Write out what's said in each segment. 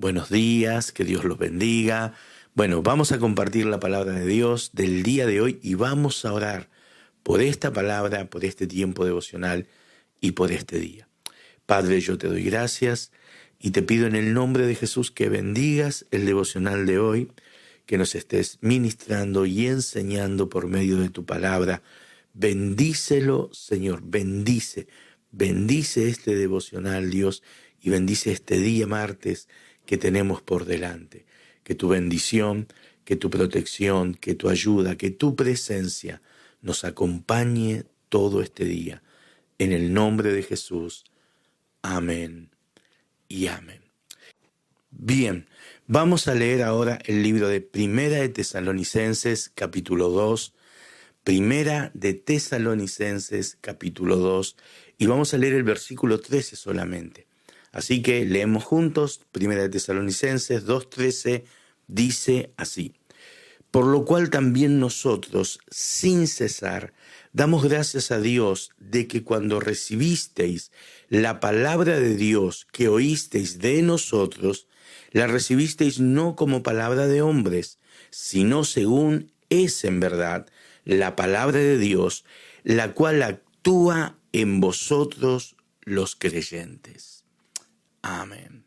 Buenos días, que Dios los bendiga. Bueno, vamos a compartir la palabra de Dios del día de hoy y vamos a orar por esta palabra, por este tiempo devocional y por este día. Padre, yo te doy gracias y te pido en el nombre de Jesús que bendigas el devocional de hoy, que nos estés ministrando y enseñando por medio de tu palabra. Bendícelo, Señor, bendice este devocional, Dios, y bendice este día martes que tenemos por delante. Que tu bendición, que tu protección, que tu ayuda, que tu presencia nos acompañe todo este día. En el nombre de Jesús. Amén y amén. Bien, vamos a leer ahora el libro de Primera de Tesalonicenses, capítulo 2. Primera de Tesalonicenses, capítulo 2, y vamos a leer el versículo 13 solamente. Así que leemos juntos. Primera de Tesalonicenses 2:13 dice así: por lo cual también nosotros, sin cesar, damos gracias a Dios de que cuando recibisteis la palabra de Dios que oísteis de nosotros, la recibisteis no como palabra de hombres, sino según es en verdad la palabra de Dios, la cual actúa en vosotros los creyentes. Amén.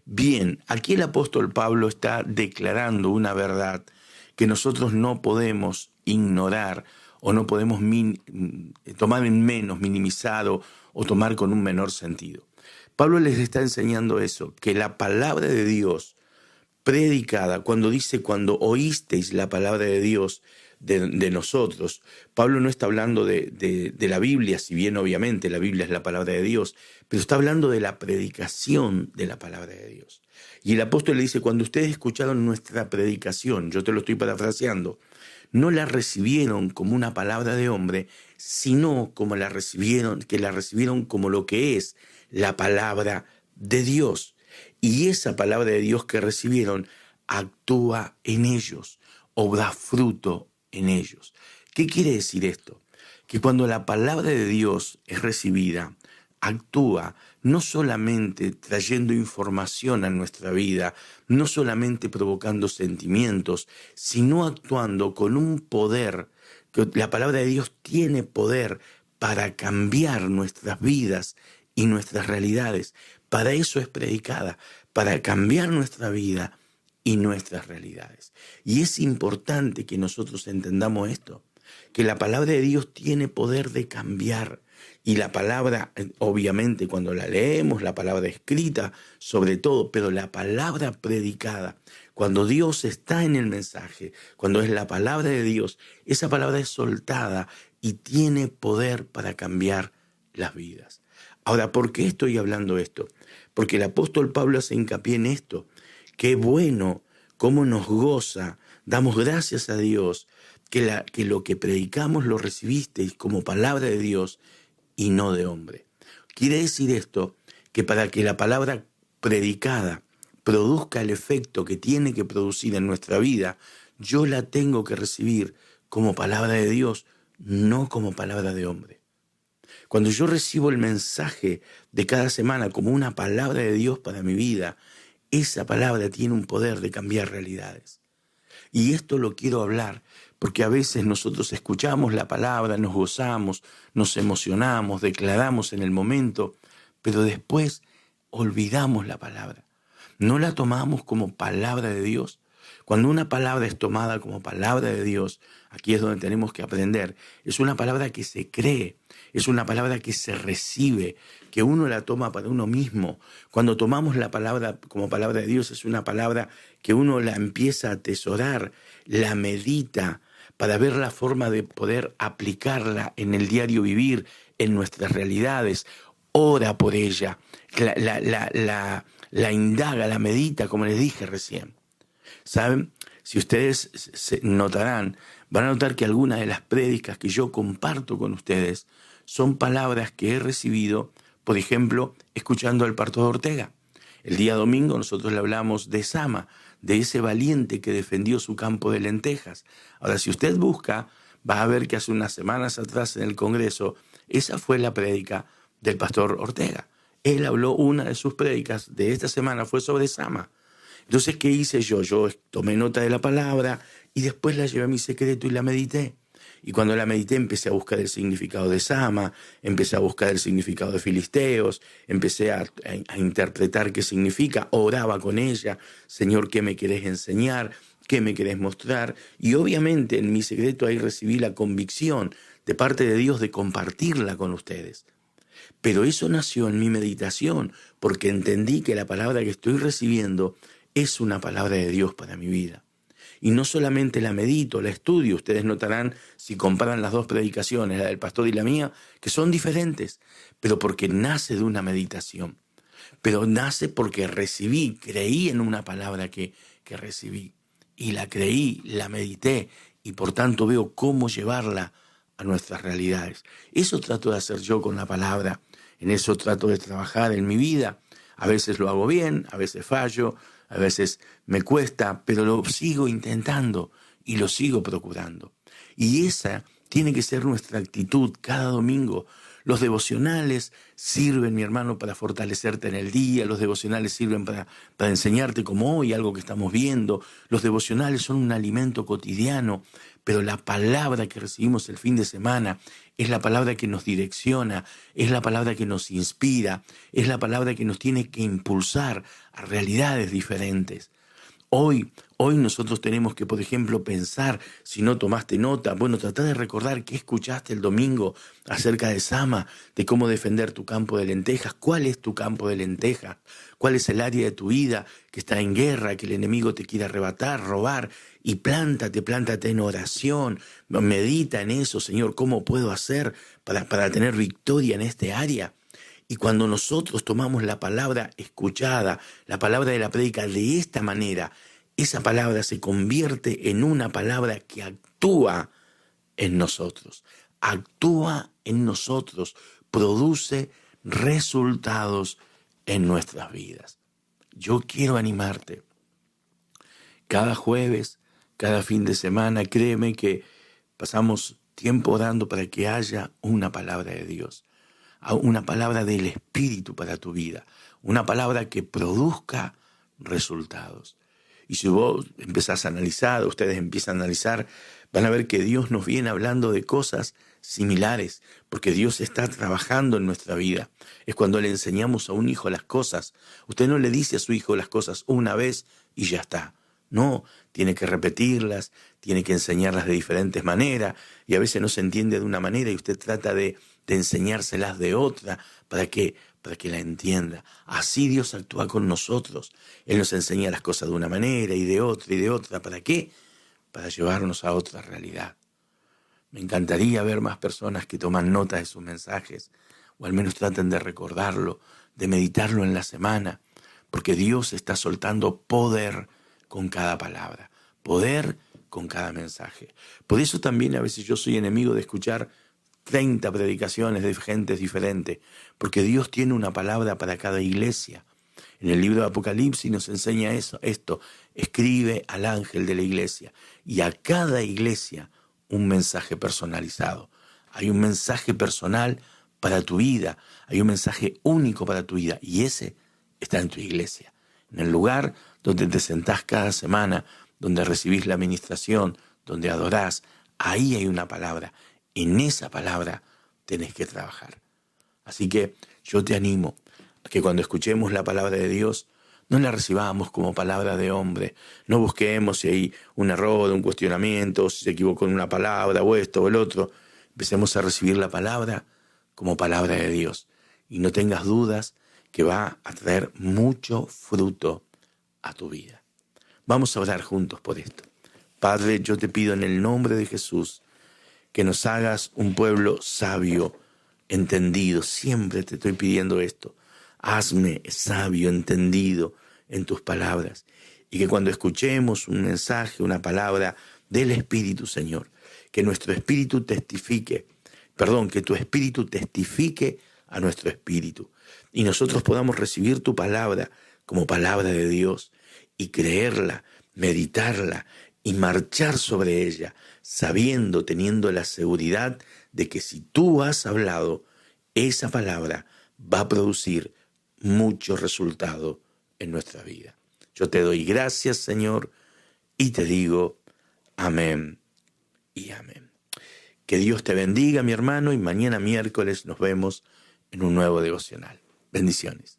Bien, aquí el apóstol Pablo está declarando una verdad que nosotros no podemos ignorar o no podemos tomar en menos, minimizado o tomar con un menor sentido. Pablo les está enseñando eso, que la palabra de Dios predicada, cuando dice cuando oísteis la palabra de Dios de nosotros, Pablo no está hablando de la Biblia, si bien obviamente la Biblia es la palabra de Dios, pero está hablando de la predicación de la palabra de Dios. Y el apóstol le dice, cuando ustedes escucharon nuestra predicación, yo te lo estoy parafraseando, no la recibieron como una palabra de hombre, sino como la recibieron como lo que es la palabra de Dios. Y esa palabra de Dios que recibieron actúa en ellos, o da fruto en ellos. ¿Qué quiere decir esto? Que cuando la palabra de Dios es recibida, actúa no solamente trayendo información a nuestra vida, no solamente provocando sentimientos, sino actuando con un poder, que la palabra de Dios tiene poder para cambiar nuestras vidas y nuestras realidades. Para eso es predicada, para cambiar nuestra vida y nuestras realidades. Y es importante que nosotros entendamos esto, que la palabra de Dios tiene poder de cambiar. Y la palabra, obviamente, cuando la leemos, la palabra escrita, sobre todo, pero la palabra predicada, cuando Dios está en el mensaje, cuando es la palabra de Dios, esa palabra es soltada y tiene poder para cambiar las vidas. Ahora, ¿por qué estoy hablando esto? Porque el apóstol Pablo hace hincapié en esto. Qué bueno, cómo nos goza, damos gracias a Dios que lo que predicamos lo recibisteis como palabra de Dios y no de hombre. Quiere decir esto, que para que la palabra predicada produzca el efecto que tiene que producir en nuestra vida, yo la tengo que recibir como palabra de Dios, no como palabra de hombre. Cuando yo recibo el mensaje de cada semana como una palabra de Dios para mi vida, esa palabra tiene un poder de cambiar realidades. Y esto lo quiero hablar porque a veces nosotros escuchamos la palabra, nos gozamos, nos emocionamos, declaramos en el momento, pero después olvidamos la palabra. No la tomamos como palabra de Dios. Cuando una palabra es tomada como palabra de Dios, aquí es donde tenemos que aprender. Es una palabra que se cree, es una palabra que se recibe, que uno la toma para uno mismo. Cuando tomamos la palabra como palabra de Dios, es una palabra que uno la empieza a atesorar, la medita, para ver la forma de poder aplicarla en el diario vivir, en nuestras realidades. Ora por ella, la indaga, la medita, como les dije recién. ¿Saben? Si ustedes notarán, van a notar que algunas de las prédicas que yo comparto con ustedes son palabras que he recibido, por ejemplo, escuchando al pastor Ortega. El día domingo nosotros le hablamos de Sama, de ese valiente que defendió su campo de lentejas. Ahora, si usted busca, va a ver que hace unas semanas atrás en el Congreso, esa fue la prédica del pastor Ortega. Él habló, una de sus prédicas de esta semana fue sobre Sama. Entonces, ¿qué hice yo? Yo tomé nota de la palabra y después la llevé a mi secreto y la medité. Y cuando la medité empecé a buscar el significado de Sama, empecé a buscar el significado de Filisteos, empecé a interpretar qué significa, oraba con ella, Señor, ¿qué me querés enseñar? ¿Qué me querés mostrar? Y obviamente en mi secreto ahí recibí la convicción de parte de Dios de compartirla con ustedes. Pero eso nació en mi meditación, porque entendí que la palabra que estoy recibiendo es una palabra de Dios para mi vida. Y no solamente la medito, la estudio. Ustedes notarán, si comparan las dos predicaciones, la del pastor y la mía, que son diferentes, pero porque nace de una meditación. Pero nace porque creí en una palabra que recibí. Y la creí, la medité, y por tanto veo cómo llevarla a nuestras realidades. Eso trato de hacer yo con la palabra. En eso trato de trabajar en mi vida. A veces lo hago bien, a veces fallo, a veces me cuesta, pero lo sigo intentando y lo sigo procurando. Y esa tiene que ser nuestra actitud cada domingo. Los devocionales sirven, mi hermano, para fortalecerte en el día. Los devocionales sirven para enseñarte como hoy, algo que estamos viendo. Los devocionales son un alimento cotidiano, pero la palabra que recibimos el fin de semana es la palabra que nos direcciona, es la palabra que nos inspira, es la palabra que nos tiene que impulsar a realidades diferentes. Hoy nosotros tenemos que, por ejemplo, pensar, si no tomaste nota, bueno, trata de recordar qué escuchaste el domingo acerca de Sama, de cómo defender tu campo de lentejas. ¿Cuál es tu campo de lentejas? ¿Cuál es el área de tu vida que está en guerra, que el enemigo te quiere arrebatar, robar? Y plántate en oración, medita en eso, Señor, ¿cómo puedo hacer para tener victoria en este área? Y cuando nosotros tomamos la palabra escuchada, la palabra de la prédica de esta manera, esa palabra se convierte en una palabra que actúa en nosotros. Actúa en nosotros, produce resultados en nuestras vidas. Yo quiero animarte. Cada jueves, cada fin de semana, créeme que pasamos tiempo orando para que haya una palabra de Dios. Una palabra del Espíritu para tu vida, una palabra que produzca resultados. Y si vos empezás a analizar, ustedes empiezan a analizar, van a ver que Dios nos viene hablando de cosas similares, porque Dios está trabajando en nuestra vida. Es cuando le enseñamos a un hijo las cosas. Usted no le dice a su hijo las cosas una vez y ya está. No, tiene que repetirlas, tiene que enseñarlas de diferentes maneras, y a veces no se entiende de una manera y usted trata de enseñárselas de otra para que la entienda. Así Dios actúa con nosotros. Él nos enseña las cosas de una manera y de otra y de otra. ¿Para qué? Para llevarnos a otra realidad. Me encantaría ver más personas que toman nota de sus mensajes, o al menos traten de recordarlo, de meditarlo en la semana, porque Dios está soltando poder con cada palabra, poder con cada mensaje. Por eso también a veces yo soy enemigo de escuchar 30 predicaciones de gentes diferentes, porque Dios tiene una palabra para cada iglesia. En el libro de Apocalipsis nos enseña esto, escribe al ángel de la iglesia, y a cada iglesia un mensaje personalizado. Hay un mensaje personal para tu vida, hay un mensaje único para tu vida, y ese está en tu iglesia, en el lugar donde te sentás cada semana, donde recibís la administración, donde adorás. Ahí hay una palabra. En esa palabra tenés que trabajar. Así que yo te animo a que cuando escuchemos la palabra de Dios, no la recibamos como palabra de hombre. No busquemos si hay un error, un cuestionamiento, si se equivocó en una palabra o esto o el otro. Empecemos a recibir la palabra como palabra de Dios. Y no tengas dudas que va a traer mucho fruto a tu vida. Vamos a orar juntos por esto. Padre, yo te pido en el nombre de Jesús que nos hagas un pueblo sabio, entendido. Siempre te estoy pidiendo esto. Hazme sabio, entendido en tus palabras. Y que cuando escuchemos un mensaje, una palabra del Espíritu, Señor, que nuestro espíritu testifique, que tu espíritu testifique a nuestro espíritu. Y nosotros podamos recibir tu palabra como palabra de Dios y creerla, meditarla y marchar sobre ella, teniendo la seguridad de que si tú has hablado, esa palabra va a producir mucho resultado en nuestra vida. Yo te doy gracias, Señor, y te digo amén y amén. Que Dios te bendiga, mi hermano, y mañana miércoles nos vemos en un nuevo devocional. Bendiciones.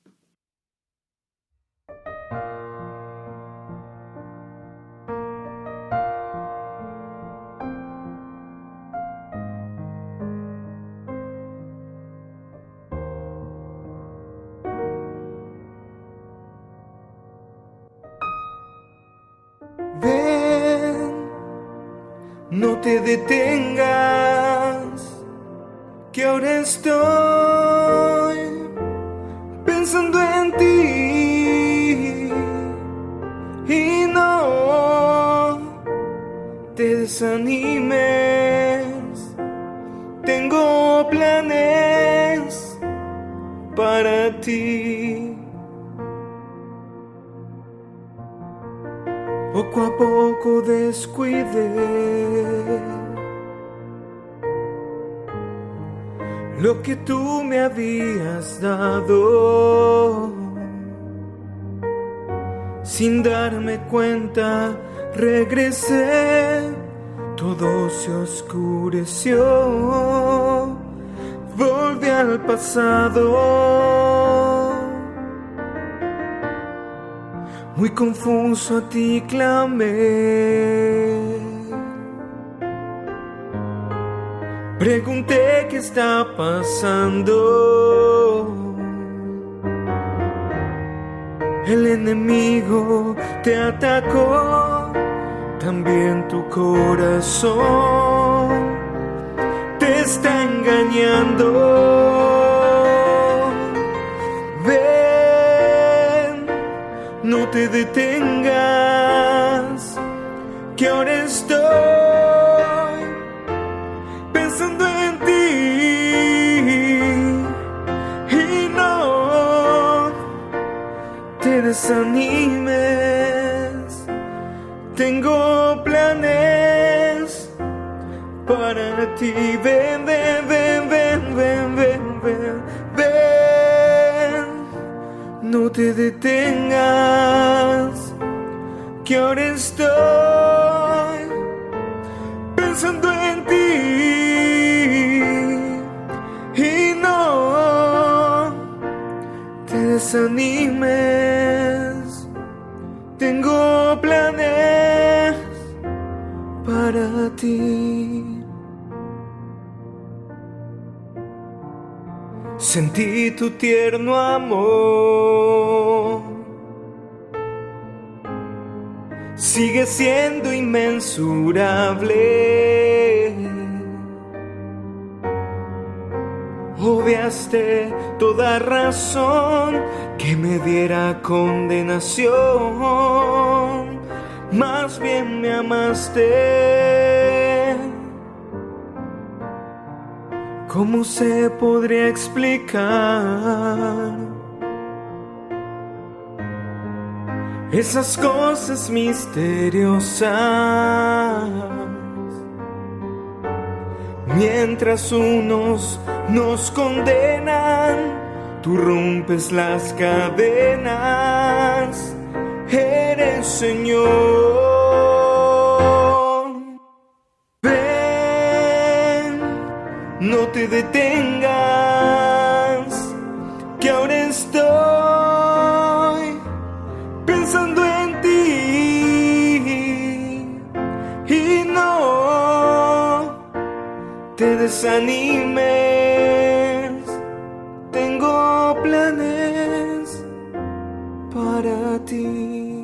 Ven, no te detengas, que ahora estoy pensando en ti y no te desanimes. Tengo planes para ti. Poco a poco descuidé lo que tú me habías dado. Sin darme cuenta, regresé, todo se oscureció, volví al pasado. Muy confuso a ti clamé, pregunté qué está pasando. El enemigo te atacó, también tu corazón te está engañando. No te detengas, que ahora estoy pensando en ti y no te desanimes. Tengo planes para ti. Ven, ven, ven, ven, ven, ven, ven, ven. No te detengas, que ahora estoy pensando en ti y no te desanimes. Tengo planes para ti. Sentí tu tierno amor, sigue siendo inmensurable. Obviaste toda razón que me diera condenación, más bien me amaste. ¿Cómo se podría explicar esas cosas misteriosas? Mientras unos nos condenan, tú rompes las cadenas. Eres Señor. No te detengas, que ahora estoy pensando en ti y no te desanimes. Tengo planes para ti.